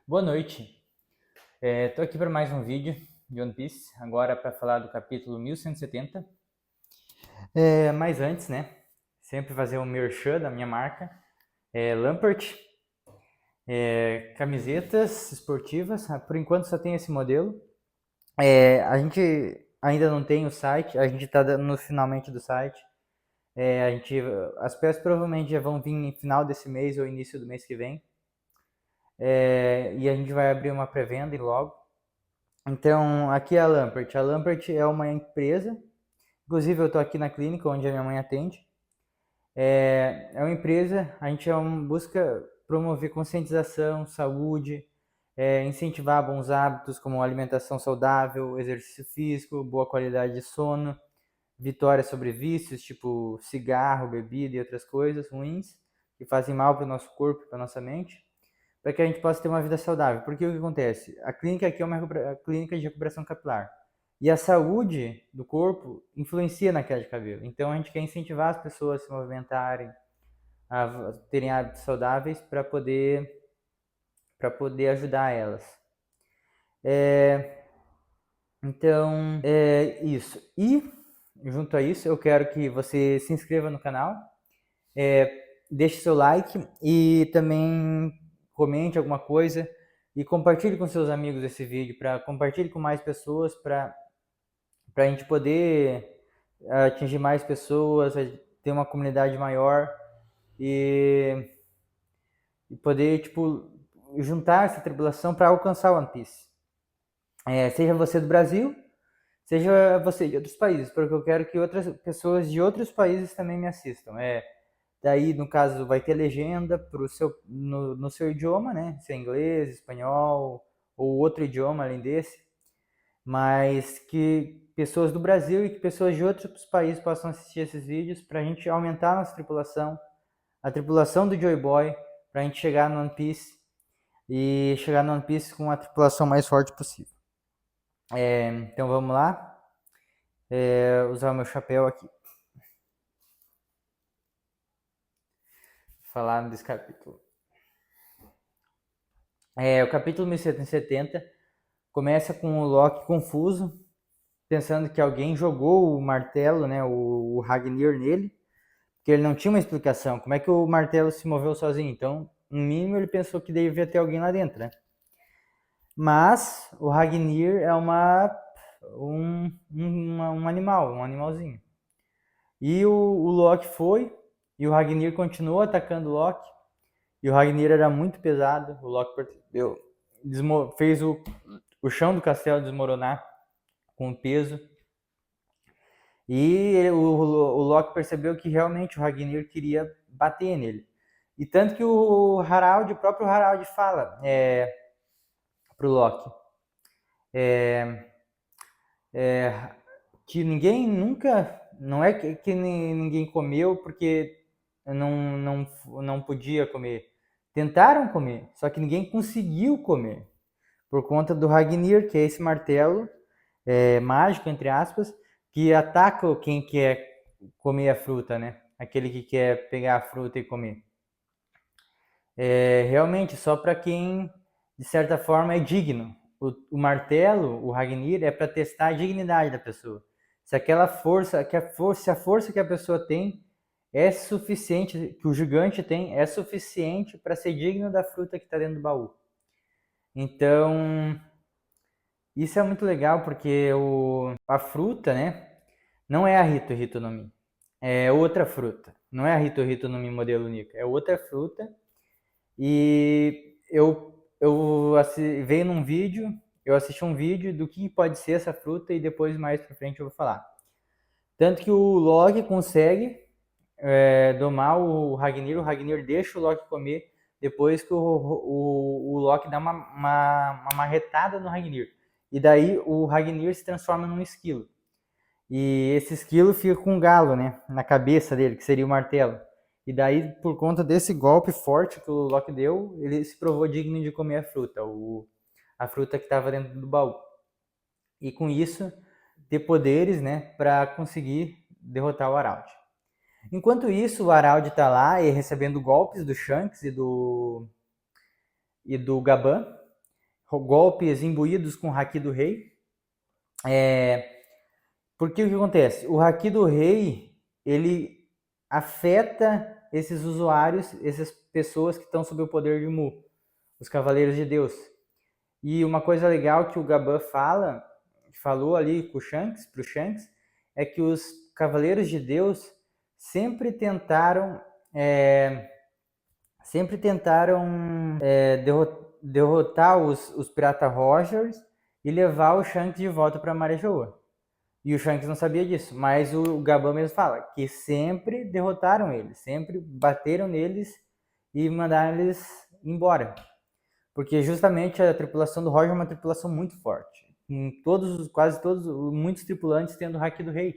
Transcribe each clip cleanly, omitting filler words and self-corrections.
Boa noite. Estou aqui para mais um vídeo de One Piece, agora para falar do capítulo 1170. Mas antes, né, sempre fazer um merchan da minha marca, Lampert, camisetas esportivas, por enquanto só tem esse modelo. A gente ainda não tem o site, a gente está no finalmente do site. As peças provavelmente já vão vir no final desse mês ou início do mês que vem. E a gente vai abrir uma pré-venda logo. Então, aqui é a Lampert. A Lampert é uma empresa, inclusive eu estou aqui na clínica onde a minha mãe atende. É uma empresa, a gente busca promover conscientização, saúde, incentivar bons hábitos como alimentação saudável, exercício físico, boa qualidade de sono, vitória sobre vícios, tipo cigarro, bebida e outras coisas ruins que fazem mal para o nosso corpo, para a nossa mente, para que a gente possa ter uma vida saudável. Porque o que acontece? A clínica aqui é uma clínica de recuperação capilar. E a saúde do corpo influencia na queda de cabelo. Então a gente quer incentivar as pessoas a se movimentarem, a terem hábitos saudáveis para poder ajudar elas. Então, é isso. E, junto a isso, eu quero que você se inscreva no canal, deixe seu like e também comente alguma coisa e compartilhe com seus amigos esse vídeo, compartilhe com mais pessoas, para a gente poder atingir mais pessoas, ter uma comunidade maior e poder, tipo, juntar essa tripulação para alcançar One Piece. Seja você do Brasil, seja você de outros países, porque eu quero que outras pessoas de outros países também me assistam. Daí, no caso, vai ter legenda no seu idioma, né? Se é inglês, espanhol ou outro idioma além desse. Mas que pessoas do Brasil e que pessoas de outros países possam assistir esses vídeos para a gente aumentar a nossa tripulação, a tripulação do Joy Boy, para a gente chegar no One Piece e chegar no One Piece com a tripulação mais forte possível. Então vamos lá. Usar o meu chapéu aqui. Falar desse capítulo. O capítulo 1170 começa com o Loki confuso, pensando que alguém jogou o martelo, né, o Ragnir nele, porque ele não tinha uma explicação. Como é que o martelo se moveu sozinho? Então, no mínimo, ele pensou que devia ter alguém lá dentro, né? Mas o Ragnir é um animal, um animalzinho. E o Loki foi, e o Ragnir continuou atacando o Loki, e o Ragnir era muito pesado, o Loki fez o chão do castelo desmoronar com o peso, e o Loki percebeu que realmente o Ragnir queria bater nele. E tanto que o próprio Harald fala pro Loki que ninguém nunca, não é que ninguém comeu porque não podia comer. Tentaram comer, só que ninguém conseguiu comer. Por conta do Ragnir, que é esse martelo mágico, entre aspas, que ataca quem quer comer a fruta, né? Aquele que quer pegar a fruta e comer. Realmente, só para quem, de certa forma, é digno. O martelo, o Ragnir, é para testar a dignidade da pessoa. Se aquela força, se a força que a pessoa tem é suficiente, que o gigante tem, é suficiente para ser digno da fruta que está dentro do baú. Então, isso é muito legal porque a fruta, né, não é a Hito no Mi. É outra fruta. Não é a Hito no Mi modelo Nika. É outra fruta. E veio num vídeo, eu assisti um vídeo do que pode ser essa fruta e depois mais pra frente eu vou falar. Tanto que o Loki consegue domar o Ragnir deixa o Loki comer depois que o Loki dá uma marretada no Ragnir. E daí o Ragnir se transforma num esquilo. E esse esquilo fica com um galo, né, na cabeça dele, que seria o martelo. E daí, por conta desse golpe forte que o Loki deu, ele se provou digno de comer a fruta, a fruta que estava dentro do baú. E com isso, ter poderes, né, para conseguir derrotar o Araldi. Enquanto isso, o Araldi está lá recebendo golpes do Shanks e do Gaban. golpes imbuídos com o Haki do Rei. Porque o que acontece? O Haki do Rei, ele afeta esses usuários, essas pessoas que estão sob o poder de Mu, os Cavaleiros de Deus. E uma coisa legal que o Gaban falou ali pro Shanks, é que os Cavaleiros de Deus sempre tentaram derrotar os Pirata Rogers e levar o Shanks de volta para Marejoa. E o Shanks não sabia disso, mas o Gaban mesmo fala que sempre derrotaram eles, sempre bateram neles e mandaram eles embora. Porque justamente a tripulação do Roger é uma tripulação muito forte. Quase todos, muitos tripulantes tendo o Haki do Rei.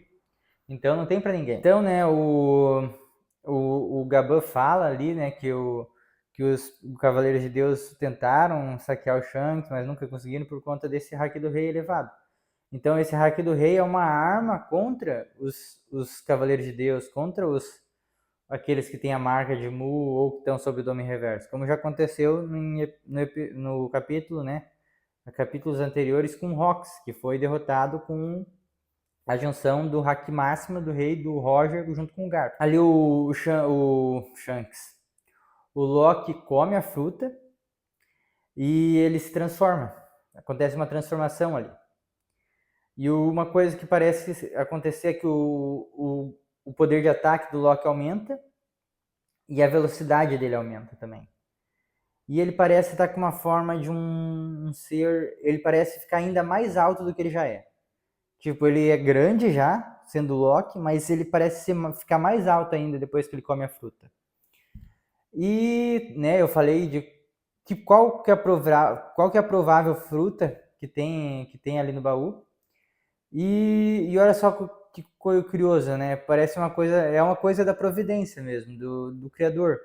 Então não tem para ninguém. Então, né, o Gaban fala ali, né, que os Cavaleiros de Deus tentaram saquear o Shanks, mas nunca conseguiram por conta desse Haki do Rei elevado. Então esse Haki do Rei é uma arma contra os Cavaleiros de Deus, contra aqueles que têm a marca de Mu ou que estão sob o Dome Reverso, como já aconteceu no capítulo, né? Capítulos anteriores com Rox, que foi derrotado com a junção do Haki máximo do Rei do Roger junto com o Garp. Ali o Shanks, o Loki come a fruta e ele se transforma. Acontece uma transformação ali. E uma coisa que parece acontecer é que o poder de ataque do Loki aumenta e a velocidade dele aumenta também. E ele parece estar com uma forma de um ser... Ele parece ficar ainda mais alto do que ele já é. Tipo, ele é grande já, sendo Loki, mas ele parece ficar mais alto ainda depois que ele come a fruta. E, né, eu falei de qual que é a provável fruta que tem ali no baú. E olha só que coisa curiosa, né? Parece é uma coisa da providência mesmo, do Criador.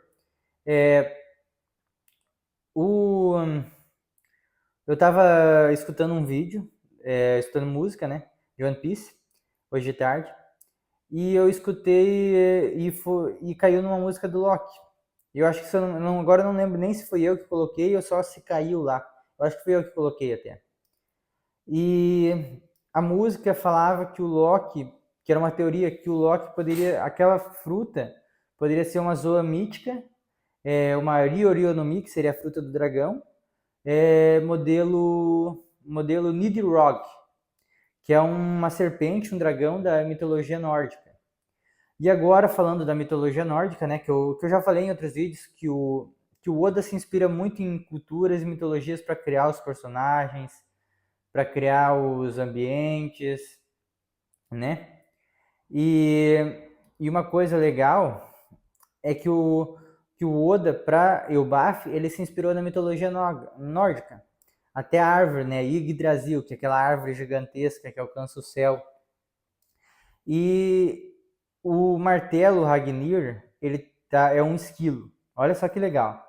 Eu estava escutando um vídeo, escutando música, né? De One Piece, hoje de tarde. E eu escutei e caiu numa música do Loki. Eu acho que agora eu não lembro nem se foi eu que coloquei ou só se caiu lá. Eu acho que foi eu que coloquei até. E a música falava que o Loki, que era uma teoria, que o Loki aquela fruta poderia ser uma zoa mítica, uma Ryori-no-Mi, que seria a fruta do dragão, modelo Nidhogg, que é uma serpente, um dragão da mitologia nórdica. E agora, falando da mitologia nórdica, né, que eu já falei em outros vídeos, que o Oda se inspira muito em culturas e mitologias para criar os personagens, para criar os ambientes, né? E uma coisa legal é que o Oda, para Elbaf, ele se inspirou na mitologia nórdica. Até a árvore, né? Yggdrasil, que é aquela árvore gigantesca que alcança o céu. E o martelo Ragnir, é um esquilo. Olha só que legal.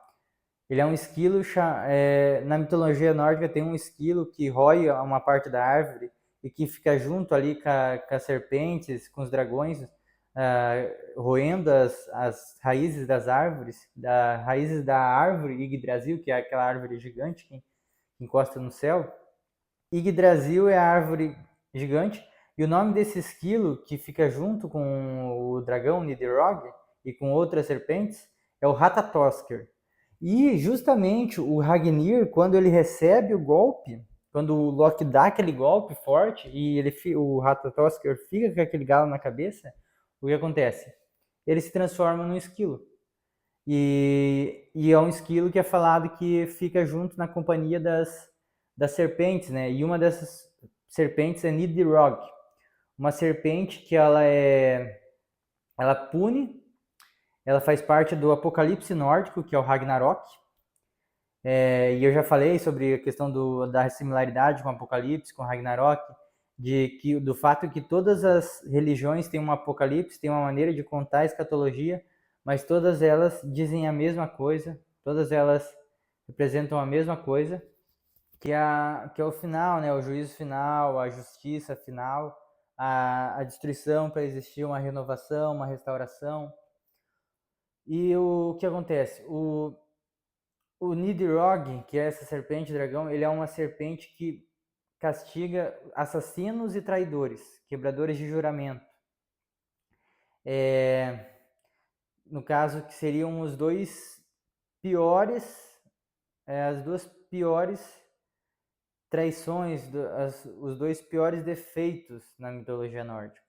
Ele é um esquilo, na mitologia nórdica tem um esquilo que rói uma parte da árvore e que fica junto ali com as serpentes, com os dragões, roendo as raízes das árvores, raízes da árvore Yggdrasil, que é aquela árvore gigante que encosta no céu. Yggdrasil é a árvore gigante, e o nome desse esquilo que fica junto com o dragão Nidhogg e com outras serpentes é o Ratatoskr. E justamente o Ragnir, quando ele recebe o golpe, quando o Loki dá aquele golpe forte e o Ratatoskr fica com aquele galo na cabeça, o que acontece? Ele se transforma num esquilo. E é um esquilo que é falado que fica junto na companhia das serpentes, né? E uma dessas serpentes é Nidhogg, uma serpente que ela pune. Ela faz parte do Apocalipse nórdico, que é o Ragnarok. E eu já falei sobre a questão da similaridade com o Apocalipse, com o Ragnarok, do fato que todas as religiões têm um Apocalipse, têm uma maneira de contar a escatologia, mas todas elas dizem a mesma coisa, todas elas representam a mesma coisa, que é o final, né? O juízo final, a justiça final, a destruição para existir uma renovação, uma restauração. E o que acontece? O Nidhogg, que é essa serpente dragão, ele é uma serpente que castiga assassinos e traidores, quebradores de juramento. No caso, que seriam os dois piores, as duas piores traições, os dois piores defeitos na mitologia nórdica.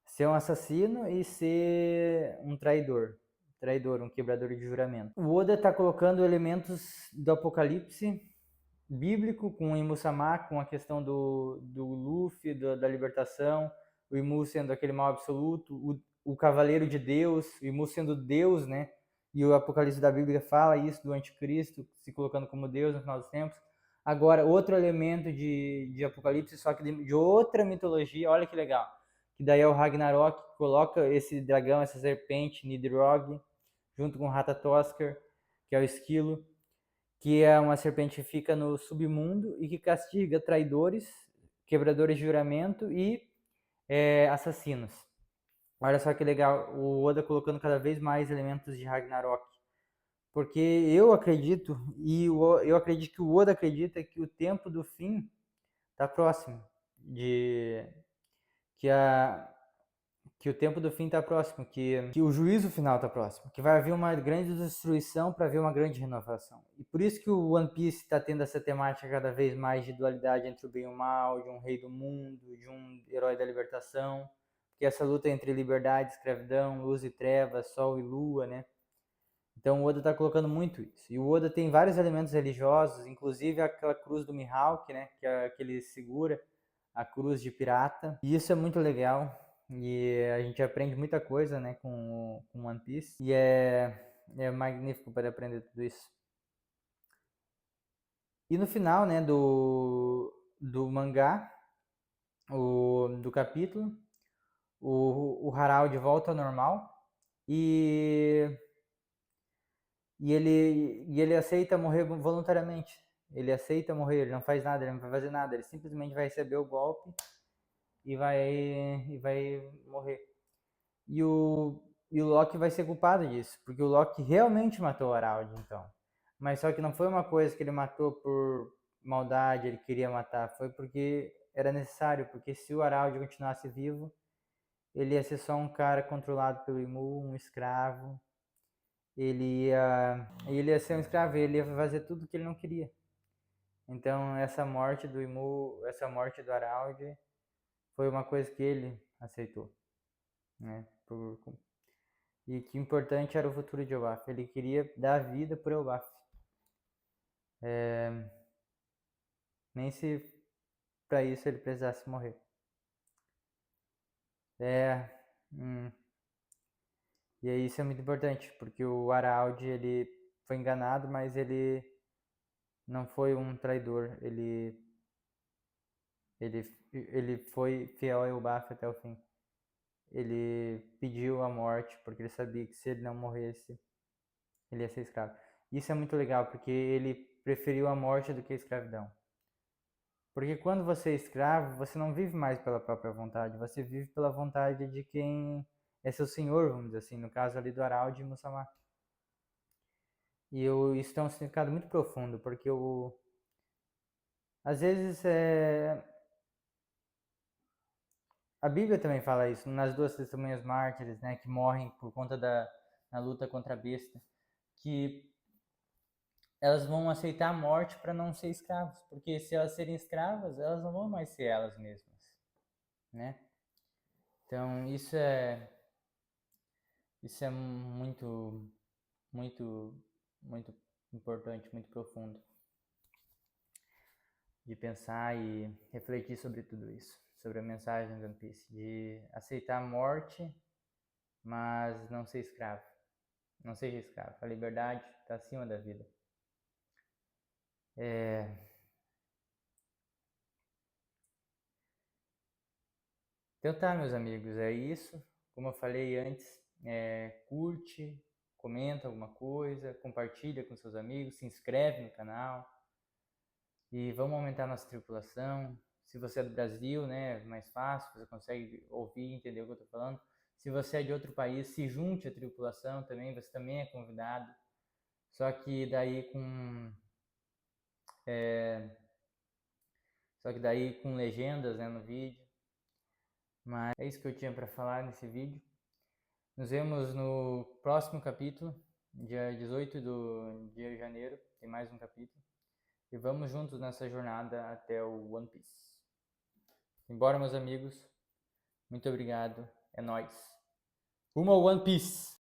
Ser um assassino e ser um traidor, um quebrador de juramento. O Oda está colocando elementos do Apocalipse bíblico com o Imu-sama, com a questão do Luffy, da libertação, o Imu sendo aquele mal absoluto, o cavaleiro de Deus, o Imu sendo Deus, né? E o Apocalipse da Bíblia fala isso do anticristo, se colocando como Deus no final dos tempos. Agora, outro elemento de Apocalipse, só que de outra mitologia, olha que legal. Que daí é o Ragnarok, que coloca esse dragão, essa serpente, Nidhogg, junto com o Ratatoskr, que é o esquilo, que é uma serpente que fica no submundo e que castiga traidores, quebradores de juramento e assassinos. Olha só que legal, o Oda colocando cada vez mais elementos de Ragnarok. Porque eu acredito, eu acredito que o Oda acredita que o tempo do fim está próximo. Que o tempo do fim está próximo, que o juízo final está próximo, que vai haver uma grande destruição para haver uma grande renovação. E por isso que o One Piece está tendo essa temática cada vez mais de dualidade entre o bem e o mal, de um rei do mundo, de um herói da libertação, que essa luta entre liberdade, escravidão, luz e trevas, sol e lua, né? Então o Oda está colocando muito isso. E o Oda tem vários elementos religiosos, inclusive aquela cruz do Mihawk, né? Que ele segura, a cruz de pirata. E isso é muito legal. E a gente aprende muita coisa, né, com One Piece. E é magnífico para aprender tudo isso. E no final, né, do mangá, do capítulo, o Harald volta ao normal e ele aceita morrer voluntariamente. Ele aceita morrer, ele não faz nada, ele não vai fazer nada, ele simplesmente vai receber o golpe e vai morrer. E o Loki vai ser culpado disso, porque o Loki realmente matou o Harald, então. Mas só que não foi uma coisa que ele matou por maldade, ele queria matar, foi porque era necessário, porque se o Harald continuasse vivo, ele ia ser só um cara controlado pelo Imu, um escravo. Ele ia ser um escravo, ele ia fazer tudo que ele não queria. Então essa morte do Imu, essa morte do Harald, foi uma coisa que ele aceitou, né? E que importante era o futuro de Elbaf. Ele queria dar vida por Elbaf. Nem se para isso ele precisasse morrer. E aí isso é muito importante, porque o Harald, ele foi enganado, mas ele não foi um traidor. Ele foi fiel a Elbaf até o fim. Ele pediu a morte, porque ele sabia que se ele não morresse, ele ia ser escravo. Isso é muito legal, porque ele preferiu a morte do que a escravidão. Porque quando você é escravo, você não vive mais pela própria vontade, você vive pela vontade de quem é seu senhor, vamos dizer assim, no caso ali do Harald e Musamá. E isso tem um significado muito profundo, porque às vezes a Bíblia também fala isso, nas duas testemunhas mártires, né, que morrem por conta na luta contra a besta, que elas vão aceitar a morte para não ser escravos, porque se elas serem escravas, elas não vão mais ser elas mesmas, né? Então isso é muito, muito, muito importante, muito profundo de pensar e refletir sobre tudo isso, sobre a mensagem do One Piece, de aceitar a morte, mas não ser escravo. Não seja escravo. A liberdade está acima da vida. Então tá, meus amigos, é isso. Como eu falei antes, curte, comenta alguma coisa, compartilha com seus amigos, se inscreve no canal e vamos aumentar nossa tripulação. Se você é do Brasil, né, é mais fácil, você consegue ouvir e entender o que eu estou falando. Se você é de outro país, se junte à tripulação também, você também é convidado. Só que daí com legendas, né, no vídeo. Mas é isso que eu tinha para falar nesse vídeo. Nos vemos no próximo capítulo, dia 18 de janeiro, tem mais um capítulo. E vamos juntos nessa jornada até o One Piece. Embora, meus amigos, muito obrigado, é nóis. Rumo ao One Piece!